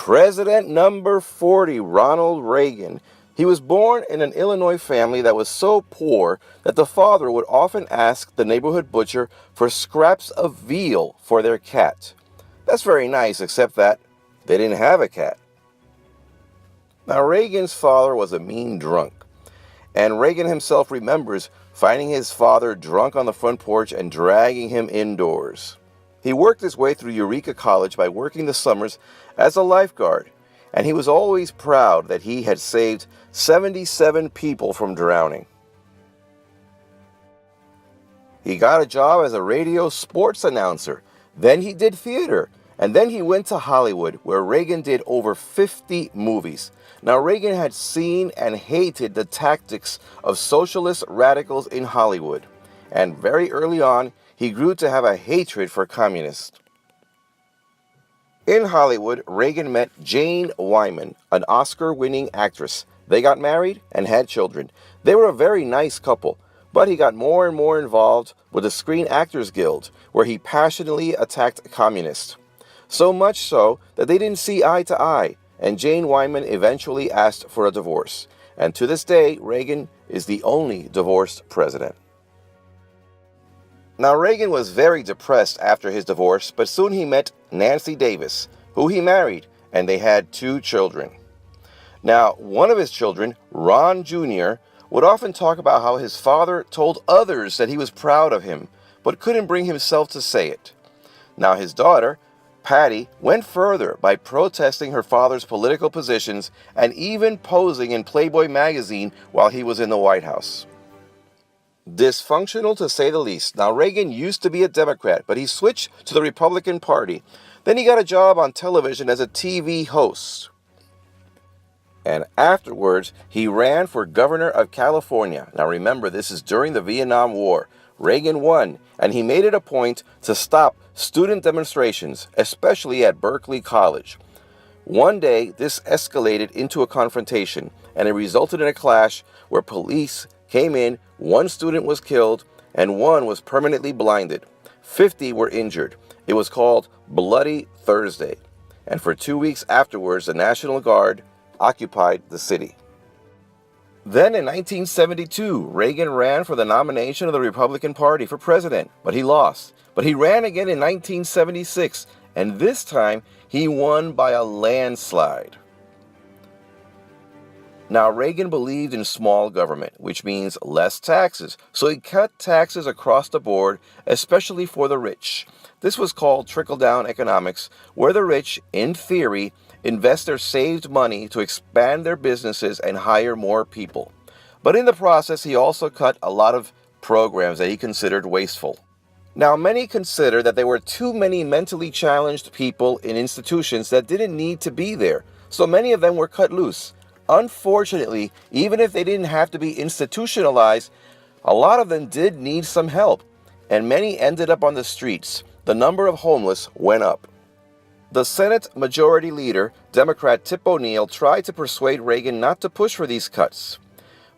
President number 40, Ronald Reagan. He was born in an Illinois family that was so poor that the father would often ask the neighborhood butcher for scraps of veal for their cat. That's very nice, except that they didn't have a cat. Now, Reagan's father was a mean drunk, and Reagan himself remembers finding his father drunk on the front porch and dragging him indoors. He worked his way through Eureka College by working the summers as a lifeguard, and he was always proud that he had saved 77 people from drowning. He got a job as a radio sports announcer. Then he did theater, and then he went to Hollywood, where Reagan did over 50 movies. Now, Reagan had seen and hated the tactics of socialist radicals in Hollywood, and very early on, he grew to have a hatred for communists. In Hollywood, Reagan met Jane Wyman, an Oscar-winning actress. They got married and had children. They were a very nice couple, but he got more and more involved with the Screen Actors Guild, where he passionately attacked communists. So much so that they didn't see eye to eye, and Jane Wyman eventually asked for a divorce. And to this day, Reagan is the only divorced president. Now, Reagan was very depressed after his divorce, but soon he met Nancy Davis, who he married, and they had 2 children. Now, one of his children, Ron Jr., would often talk about how his father told others that he was proud of him, but couldn't bring himself to say it. Now, his daughter, Patty, went further by protesting her father's political positions and even posing in Playboy magazine while he was in the White House. Dysfunctional, to say the least. Now, Reagan used to be a Democrat, but he switched to the Republican Party. Then he got a job on television as a TV host. And afterwards, he ran for governor of California. Now, remember, this is during the Vietnam War. Reagan won, and he made it a point to stop student demonstrations, especially at Berkeley College. One day, this escalated into a confrontation, and it resulted in a clash where police came in, 1 student was killed, and 1 was permanently blinded. 50 were injured. It was called Bloody Thursday. And for 2 weeks afterwards, the National Guard occupied the city. Then in 1972, Reagan ran for the nomination of the Republican Party for president, but he lost. But he ran again in 1976, and this time he won by a landslide. Now, Reagan believed in small government, which means less taxes, so he cut taxes across the board, especially for the rich. This was called Trickle-Down Economics, where the rich, in theory, invest their saved money to expand their businesses and hire more people. But in the process, he also cut a lot of programs that he considered wasteful. Now, many consider that there were too many mentally challenged people in institutions that didn't need to be there, so many of them were cut loose. Unfortunately, even if they didn't have to be institutionalized, a lot of them did need some help, and many ended up on the streets. The number of homeless went up. The Senate Majority Leader, Democrat Tip O'Neill, tried to persuade Reagan not to push for these cuts.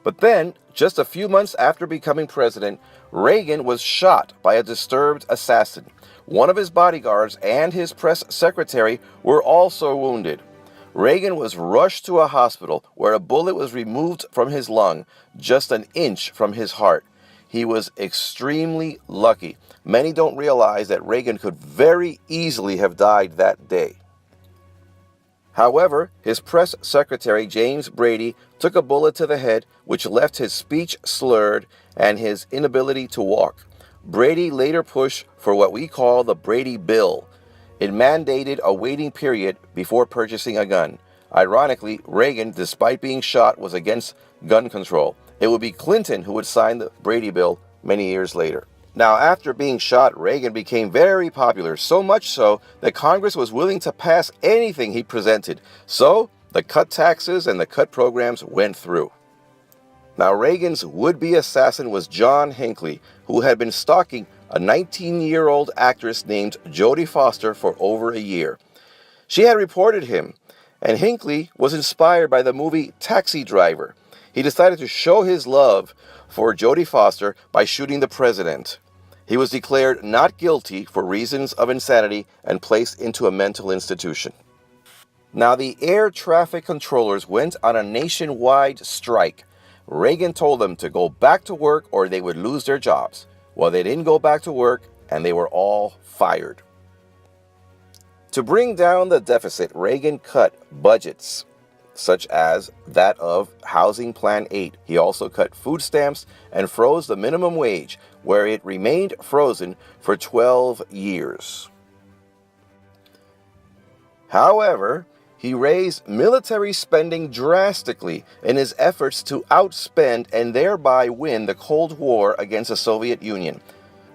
But then, just a few months after becoming president, Reagan was shot by a disturbed assassin. One of his bodyguards and his press secretary were also wounded. Reagan was rushed to a hospital where a bullet was removed from his lung, just an inch from his heart. He was extremely lucky. Many don't realize that Reagan could very easily have died that day. However, his press secretary, James Brady, took a bullet to the head, which left his speech slurred and his inability to walk. Brady later pushed for what we call the Brady Bill. It mandated a waiting period before purchasing a gun. Ironically, Reagan, despite being shot, was against gun control. It would be Clinton who would sign the Brady Bill many years later. Now, after being shot, Reagan became very popular, so much so that Congress was willing to pass anything he presented. So, the cut taxes and the cut programs went through. Now, Reagan's would-be assassin was John Hinckley, who had been stalking a 19-year-old actress named Jodie Foster for over a year. She had reported him, and Hinckley was inspired by the movie Taxi Driver. He decided to show his love for Jodie Foster by shooting the president. He was declared not guilty for reasons of insanity and placed into a mental institution. Now, the air traffic controllers went on a nationwide strike. Reagan told them to go back to work or they would lose their jobs. Well, they didn't go back to work and they were all fired. To bring down the deficit, Reagan cut budgets, such as that of Housing Plan 8. He also cut food stamps and froze the minimum wage, where it remained frozen for 12 years. However, he raised military spending drastically in his efforts to outspend and thereby win the Cold War against the Soviet Union.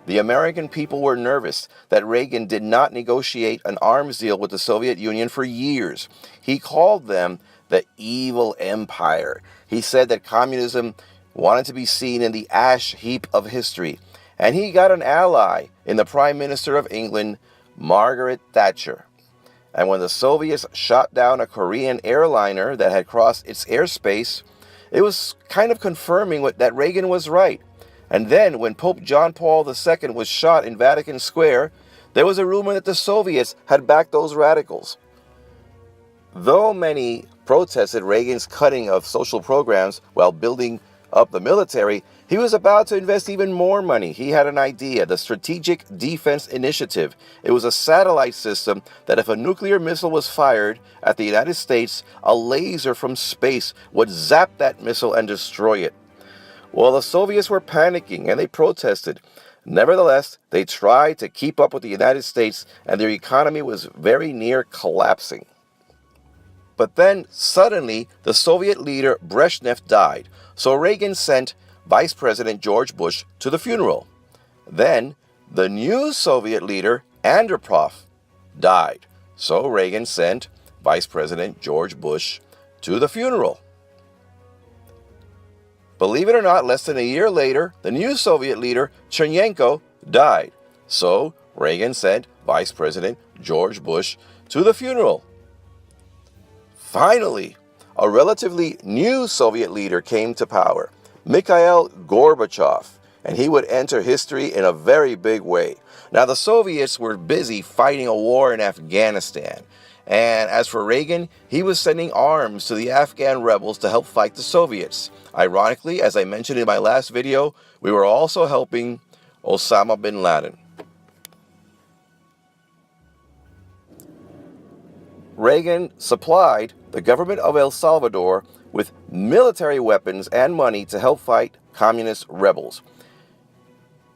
The American people were nervous that Reagan did not negotiate an arms deal with the Soviet Union for years. He called them the evil empire. He said that communism wanted to be seen in the ash heap of history. And he got an ally in the Prime Minister of England, Margaret Thatcher. And when the Soviets shot down a Korean airliner that had crossed its airspace, it was kind of confirming that Reagan was right. And then when Pope John Paul II was shot in Vatican Square, there was a rumor that the Soviets had backed those radicals. Though many protested Reagan's cutting of social programs while building up the military, he was about to invest even more money. He had an idea, the Strategic Defense Initiative. It was a satellite system that if a nuclear missile was fired at the United States, a laser from space would zap that missile and destroy it. Well, the Soviets were panicking and they protested. Nevertheless, they tried to keep up with the United States and their economy was very near collapsing. But then, suddenly, the Soviet leader Brezhnev died, so Reagan sent Vice President George Bush to the funeral. Then, the new Soviet leader Andropov died, so Reagan sent Vice President George Bush to the funeral. Believe it or not, less than a year later, the new Soviet leader Chernenko died, so Reagan sent Vice President George Bush to the funeral. Finally, a relatively new Soviet leader came to power, Mikhail Gorbachev, and he would enter history in a very big way. Now, the Soviets were busy fighting a war in Afghanistan, and as for Reagan, he was sending arms to the Afghan rebels to help fight the Soviets. Ironically, as I mentioned in my last video, we were also helping Osama bin Laden. Reagan supplied the government of El Salvador with military weapons and money to help fight communist rebels.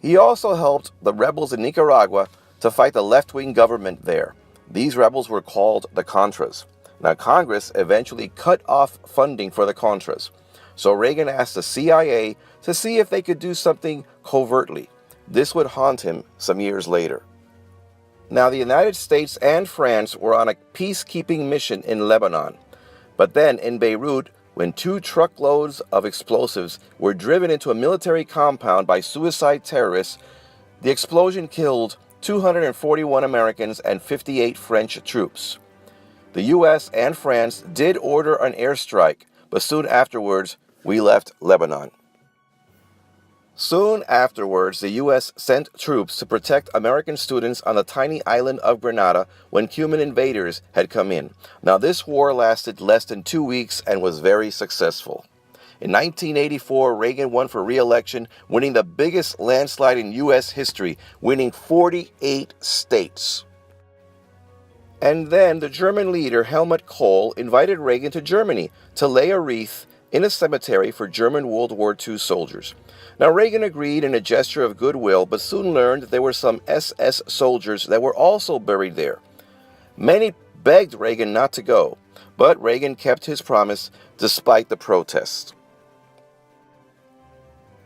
He also helped the rebels in Nicaragua to fight the left-wing government there. These rebels were called the Contras. Now, Congress eventually cut off funding for the Contras. So Reagan asked the CIA to see if they could do something covertly. This would haunt him some years later. Now, the United States and France were on a peacekeeping mission in Lebanon. But then in Beirut, when 2 truckloads of explosives were driven into a military compound by suicide terrorists, the explosion killed 241 Americans and 58 French troops. The U.S. and France did order an airstrike, but soon afterwards, we left Lebanon. Soon afterwards, the U.S. sent troops to protect American students on the tiny island of Grenada when Cuban invaders had come in. Now, this war lasted less than 2 weeks and was very successful. In 1984, Reagan won for re-election, winning the biggest landslide in U.S. history, winning 48 states. And then the German leader Helmut Kohl invited Reagan to Germany to lay a wreath in a cemetery for German World War II soldiers. Now, Reagan agreed in a gesture of goodwill, but soon learned that there were some SS soldiers that were also buried there. Many begged Reagan not to go, but Reagan kept his promise despite the protests.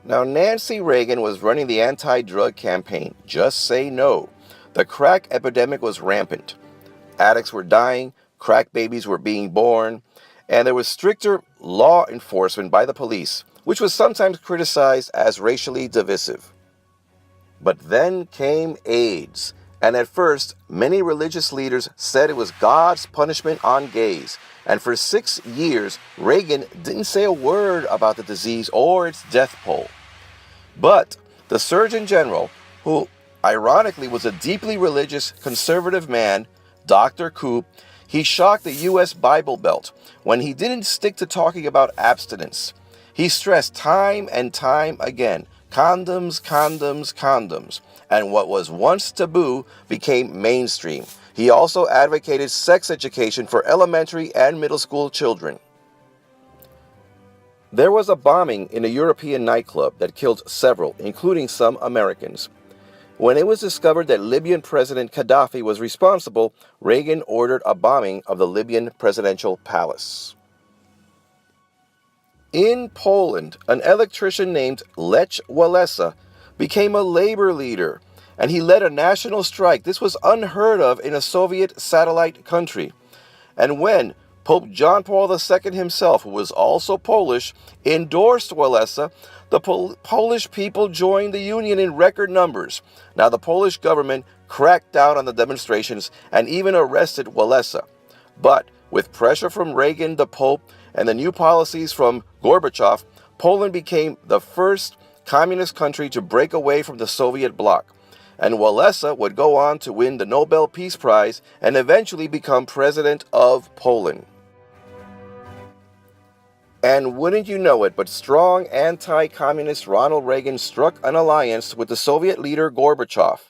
Now, Nancy Reagan was running the anti-drug campaign, Just Say No. The crack epidemic was rampant. Addicts were dying, crack babies were being born, and there was stricter law enforcement by the police, which was sometimes criticized as racially divisive. But then came AIDS, and at first, many religious leaders said it was God's punishment on gays, and for 6 years, Reagan didn't say a word about the disease or its death toll. But the Surgeon General, who ironically was a deeply religious conservative man, Dr. Koop, He shocked the U.S. Bible Belt when he didn't stick to talking about abstinence. He stressed time and time again, condoms, condoms, condoms, and what was once taboo became mainstream. He also advocated sex education for elementary and middle school children. There was a bombing in a European nightclub that killed several, including some Americans. When it was discovered that Libyan President Gaddafi was responsible, Reagan ordered a bombing of the Libyan presidential palace. In Poland, an electrician named Lech Walesa became a labor leader, and he led a national strike. This was unheard of in a Soviet satellite country. And when Pope John Paul II himself, who was also Polish, endorsed Walesa, the Polish people joined the Union in record numbers. Now, the Polish government cracked down on the demonstrations and even arrested Walesa. But with pressure from Reagan, the Pope, and the new policies from Gorbachev, Poland became the first communist country to break away from the Soviet bloc. And Walesa would go on to win the Nobel Peace Prize and eventually become president of Poland. And wouldn't you know it, but strong anti-communist Ronald Reagan struck an alliance with the Soviet leader Gorbachev.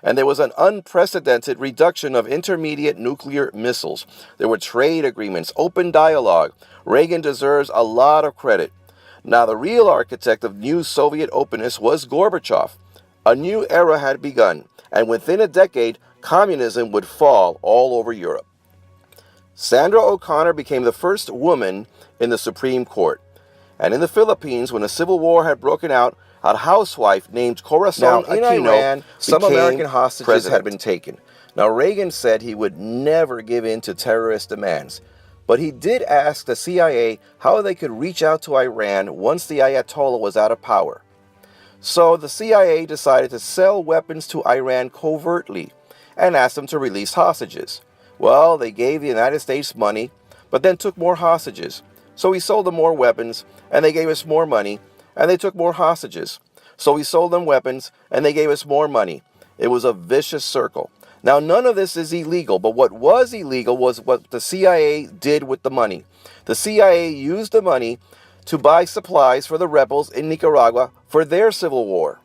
And there was an unprecedented reduction of intermediate nuclear missiles. There were trade agreements, open dialogue. Reagan deserves a lot of credit. Now, the real architect of new Soviet openness was Gorbachev. A new era had begun, and within a decade, communism would fall all over Europe. Sandra O'Connor became the first woman in the Supreme Court. And in the Philippines, when a civil war had broken out, a housewife named Corazon Aquino, Iran, some American hostages had been taken. Now, Reagan said he would never give in to terrorist demands, but he did ask the CIA how they could reach out to Iran once the Ayatollah was out of power. So the CIA decided to sell weapons to Iran covertly and asked them to release hostages. Well, they gave the United States money, but then took more hostages. So we sold them more weapons, and they gave us more money, and they took more hostages. So we sold them weapons, and they gave us more money. It was a vicious circle. Now, none of this is illegal, but what was illegal was what the CIA did with the money. The CIA used the money to buy supplies for the rebels in Nicaragua for their civil war.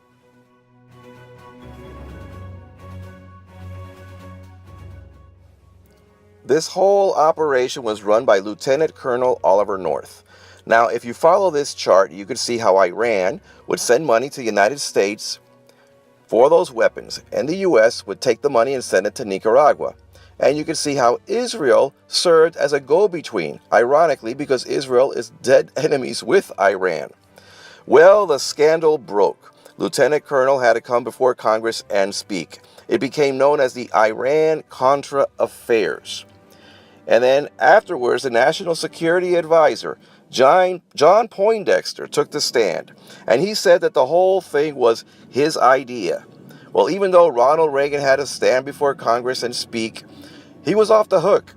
This whole operation was run by Lieutenant Colonel Oliver North. Now, if you follow this chart, you can see how Iran would send money to the United States for those weapons, and the U.S. would take the money and send it to Nicaragua. And you can see how Israel served as a go-between, ironically, because Israel is dead enemies with Iran. Well, the scandal broke. Lieutenant Colonel had to come before Congress and speak. It became known as the Iran-Contra Affairs. And then afterwards, the National Security Advisor, John Poindexter, took the stand. And he said that the whole thing was his idea. Well, even though Ronald Reagan had to stand before Congress and speak, he was off the hook.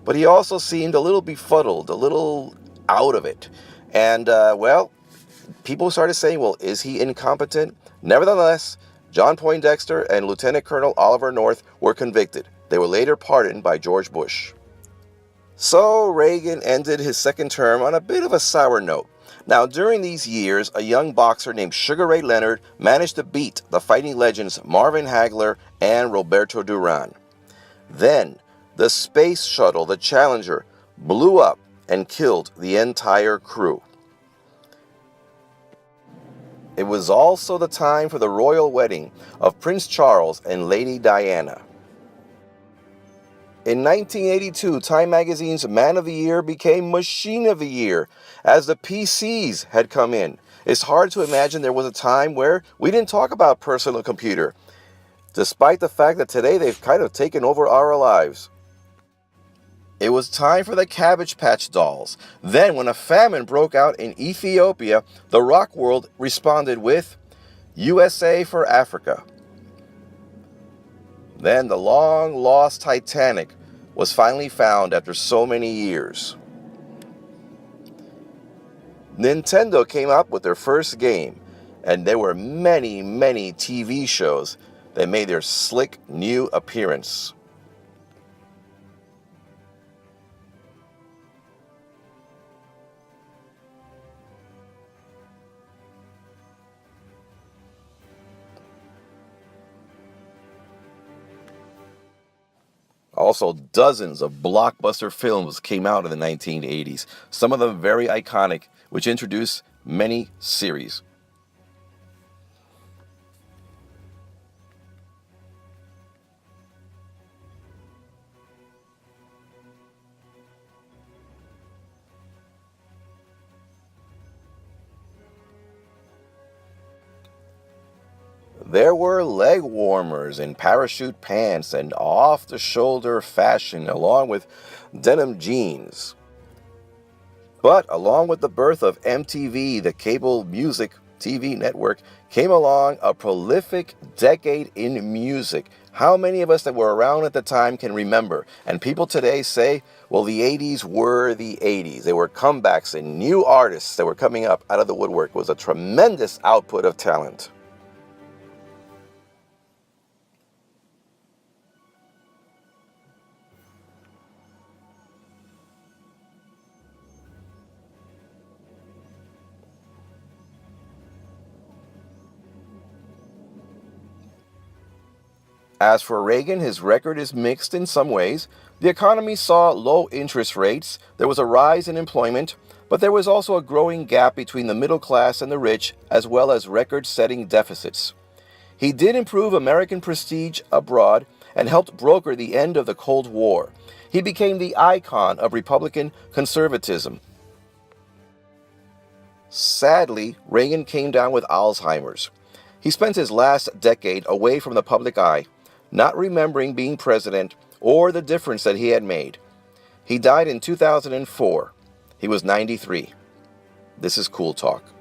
But he also seemed a little befuddled, a little out of it. And, people started saying, well, is he incompetent? Nevertheless, John Poindexter and Lieutenant Colonel Oliver North were convicted. They were later pardoned by George Bush. So Reagan ended his second term on a bit of a sour note. Now, during these years, a young boxer named Sugar Ray Leonard managed to beat the fighting legends Marvin Hagler and Roberto Duran. Then, the space shuttle, the Challenger, blew up and killed the entire crew. It was also the time for the royal wedding of Prince Charles and Lady Diana. In 1982, Time Magazine's Man of the Year became Machine of the Year as the PCs had come in. It's hard to imagine there was a time where we didn't talk about personal computer, despite the fact that today they've kind of taken over our lives. It was time for the Cabbage Patch Dolls. Then, when a famine broke out in Ethiopia, the rock world responded with USA for Africa. Then the long-lost Titanic was finally found after so many years. Nintendo came up with their first game, and there were many, many TV shows that made their slick new appearance. Also, dozens of blockbuster films came out in the 1980s, some of them very iconic, which introduced many series. There were leg warmers and parachute pants and off-the-shoulder fashion along with denim jeans. But along with the birth of MTV, the cable music TV network, came along a prolific decade in music. How many of us that were around at the time can remember? And people today say, well, the 80s were the 80s. There were comebacks and new artists that were coming up out of the woodwork. It was a tremendous output of talent. As for Reagan, his record is mixed in some ways. The economy saw low interest rates, there was a rise in employment, but there was also a growing gap between the middle class and the rich, as well as record-setting deficits. He did improve American prestige abroad and helped broker the end of the Cold War. He became the icon of Republican conservatism. Sadly, Reagan came down with Alzheimer's. He spent his last decade away from the public eye, not remembering being president or the difference that he had made. He died in 2004. He was 93. This is Cool Talk.